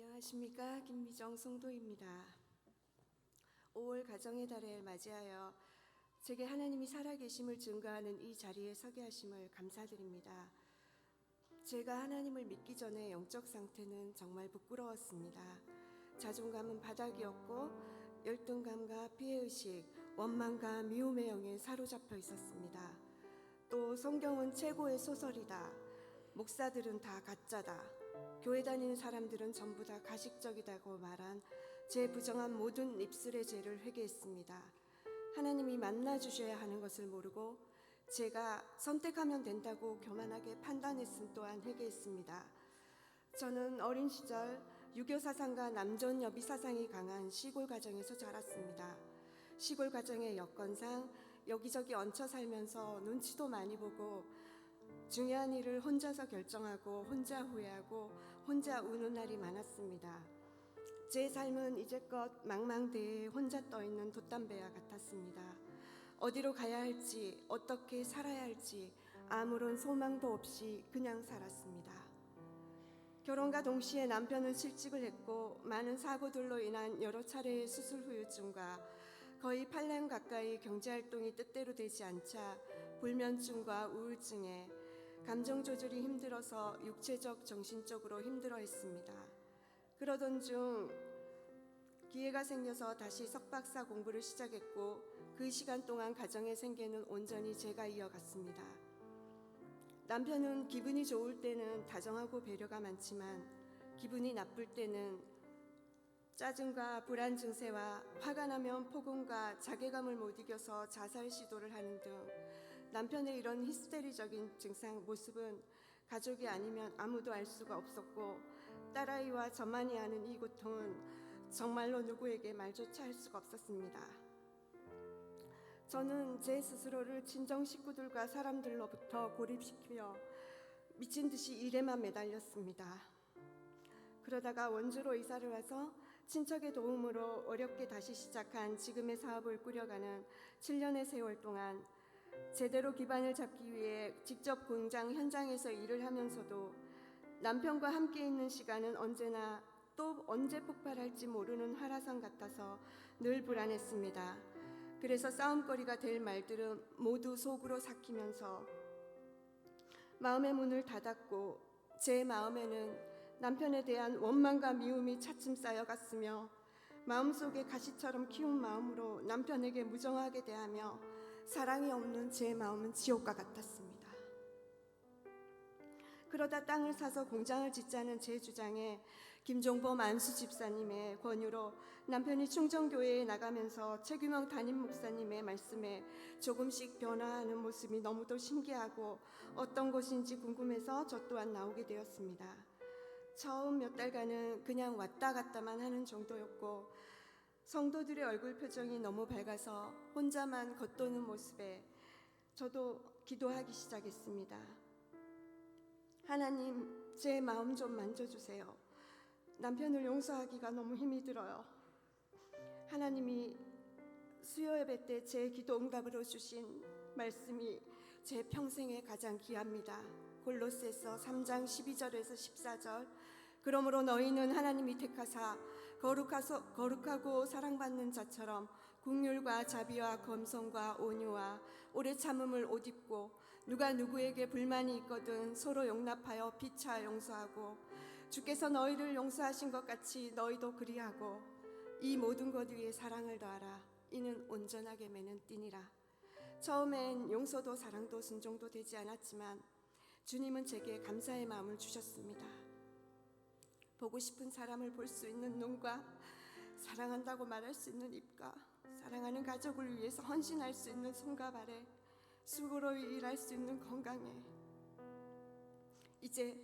안녕하십니까, 김미정 성도입니다. 5월 가정의 달을 맞이하여 제게 하나님이 살아계심을 증거하는 이 자리에 서게 하심을 감사드립니다. 제가 하나님을 믿기 전에 영적 상태는 정말 부끄러웠습니다. 자존감은 바닥이었고 열등감과 피해의식, 원망과 미움의 영에 사로잡혀 있었습니다. 또 성경은 최고의 소설이다, 목사들은 다 가짜다, 교회 다니는 사람들은 전부 다 가식적이다고 말한 제 부정한 모든 입술의 죄를 회개했습니다. 하나님이 만나주셔야 하는 것을 모르고 제가 선택하면 된다고 교만하게 판단했음 또한 회개했습니다. 저는 어린 시절 유교 사상과 남존 여비 사상이 강한 시골 가정에서 자랐습니다. 시골 가정의 여건상 여기저기 얹혀 살면서 눈치도 많이 보고 중요한 일을 혼자서 결정하고 혼자 후회하고 혼자 우는 날이 많았습니다. 제 삶은 이제껏 망망대해에 혼자 떠있는 돛담배와 같았습니다. 어디로 가야 할지, 어떻게 살아야 할지 아무런 소망도 없이 그냥 살았습니다. 결혼과 동시에 남편은 실직을 했고 많은 사고들로 인한 여러 차례의 수술 후유증과 거의 8년 가까이 경제활동이 뜻대로 되지 않자 불면증과 우울증에 감정 조절이 힘들어서 육체적, 정신적으로 힘들어했습니다. 그러던 중 기회가 생겨서 다시 석박사 공부를 시작했고 그 시간 동안 가정의 생계는 온전히 제가 이어갔습니다. 남편은 기분이 좋을 때는 다정하고 배려가 많지만 기분이 나쁠 때는 짜증과 불안 증세와 화가 나면 폭언과 자괴감을 못 이겨서 자살 시도를 하는 등 남편의 이런 히스테리적인 증상 모습은 가족이 아니면 아무도 알 수가 없었고 딸아이와 저만이 아는 이 고통은 정말로 누구에게 말조차 할 수가 없었습니다. 저는 제 스스로를 친정 식구들과 사람들로부터 고립시키며 미친 듯이 일에만 매달렸습니다. 그러다가 원주로 이사를 와서 친척의 도움으로 어렵게 다시 시작한 지금의 사업을 꾸려가는 7년의 세월 동안 제대로 기반을 잡기 위해 직접 공장 현장에서 일을 하면서도 남편과 함께 있는 시간은 언제나 또 언제 폭발할지 모르는 활화산 같아서 늘 불안했습니다. 그래서 싸움거리가 될 말들은 모두 속으로 삭히면서 마음의 문을 닫았고 제 마음에는 남편에 대한 원망과 미움이 차츰 쌓여갔으며 마음속에 가시처럼 키운 마음으로 남편에게 무정하게 대하며 사랑이 없는 제 마음은 지옥과 같았습니다. 그러다 땅을 사서 공장을 짓자는 제 주장에 김종범 안수 집사님의 권유로 남편이 충정교회에 나가면서 최규명 담임 목사님의 말씀에 조금씩 변화하는 모습이 너무도 신기하고 어떤 것인지 궁금해서 저 또한 나오게 되었습니다. 처음 몇 달간은 그냥 왔다 갔다만 하는 정도였고 성도들의 얼굴 표정이 너무 밝아서 혼자만 겉도는 모습에 저도 기도하기 시작했습니다. 하나님, 제 마음 좀 만져주세요. 남편을 용서하기가 너무 힘이 들어요. 하나님이 수요 예배 때 제 기도 응답으로 주신 말씀이 제 평생에 가장 귀합니다. 골로새서 3장 12절에서 14절. 그러므로 너희는 하나님이 택하사 거룩하고 사랑받는 자처럼 긍휼과 자비와 검성과 온유와 오래 참음을 옷 입고 누가 누구에게 불만이 있거든 서로 용납하여 피차 용서하고 주께서 너희를 용서하신 것 같이 너희도 그리하고 이 모든 것 위에 사랑을 더하라. 이는 온전하게 매는 띠니라. 처음엔 용서도 사랑도 순종도 되지 않았지만 주님은 제게 감사의 마음을 주셨습니다. 보고 싶은 사람을 볼 수 있는 눈과 사랑한다고 말할 수 있는 입과 사랑하는 가족을 위해서 헌신할 수 있는 손과 발에 수고로 일할 수 있는 건강에 이제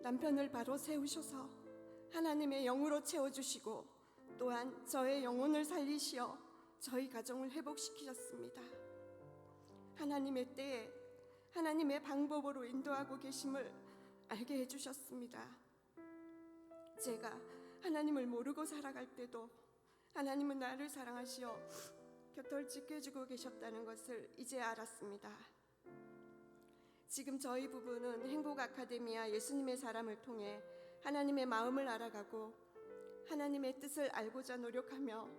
남편을 바로 세우셔서 하나님의 영으로 채워주시고 또한 저의 영혼을 살리시어 저희 가정을 회복시키셨습니다. 하나님의 때에 하나님의 방법으로 인도하고 계심을 알게 해주셨습니다. 제가 하나님을 모르고 살아갈 때도 하나님은 나를 사랑하시어 곁을 지켜주고 계셨다는 것을 이제 알았습니다. 지금 저희 부부는 행복 아카데미와 예수님의 사람을 통해 하나님의 마음을 알아가고 하나님의 뜻을 알고자 노력하며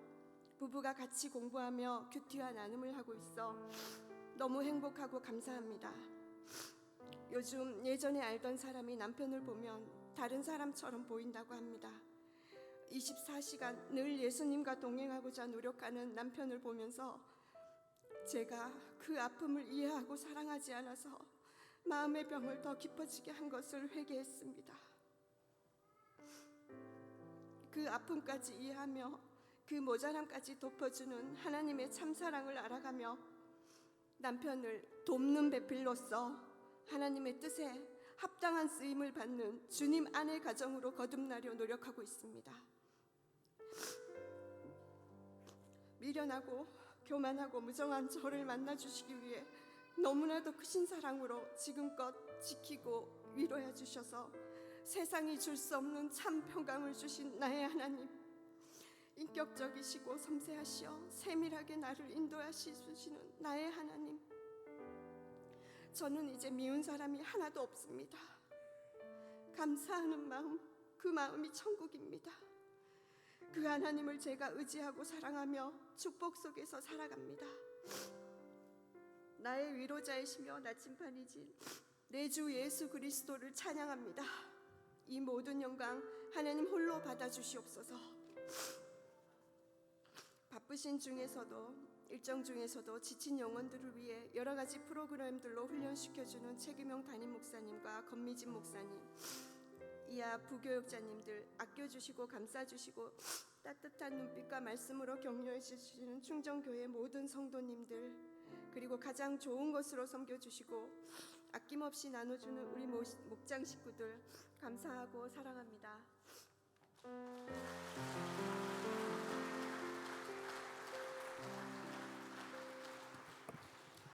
부부가 같이 공부하며 큐티와 나눔을 하고 있어 너무 행복하고 감사합니다. 요즘 예전에 알던 사람이 남편을 보면 다른 사람처럼 보인다고 합니다. 24시간 늘 예수님과 동행하고자 노력하는 남편을 보면서 제가 그 아픔을 이해하고 사랑하지 않아서 마음의 병을 더 깊어지게 한 것을 회개했습니다. 그 아픔까지 이해하며 그 모자람까지 덮어주는 하나님의 참사랑을 알아가며 남편을 돕는 배필로서 하나님의 뜻에 합당한 쓰임을 받는 주님 안의 가정으로 거듭나려 노력하고 있습니다. 미련하고 교만하고 무정한 저를 만나주시기 위해 너무나도 크신 사랑으로 지금껏 지키고 위로해 주셔서 세상이 줄 수 없는 참 평강을 주신 나의 하나님, 인격적이시고 섬세하시어 세밀하게 나를 인도하시는 나의 하나님, 저는 이제 미운 사람이 하나도 없습니다. 감사하는 마음, 그 마음이 천국입니다. 그 하나님을 제가 의지하고 사랑하며 축복 속에서 살아갑니다. 나의 위로자이시며 나침반이신 내 주 예수 그리스도를 찬양합니다. 이 모든 영광 하나님 홀로 받아주시옵소서. 바쁘신 중에서도 일정 중에서도 지친 영혼들을 위해 여러 가지 프로그램들로 훈련시켜주는 최규명 담임 목사님과 권미진 목사님, 이하 부교육자님들 아껴주시고 감싸주시고 따뜻한 눈빛과 말씀으로 격려해 주시는 충정교회 모든 성도님들, 그리고 가장 좋은 것으로 섬겨주시고 아낌없이 나눠주는 우리 목장 식구들 감사하고 사랑합니다.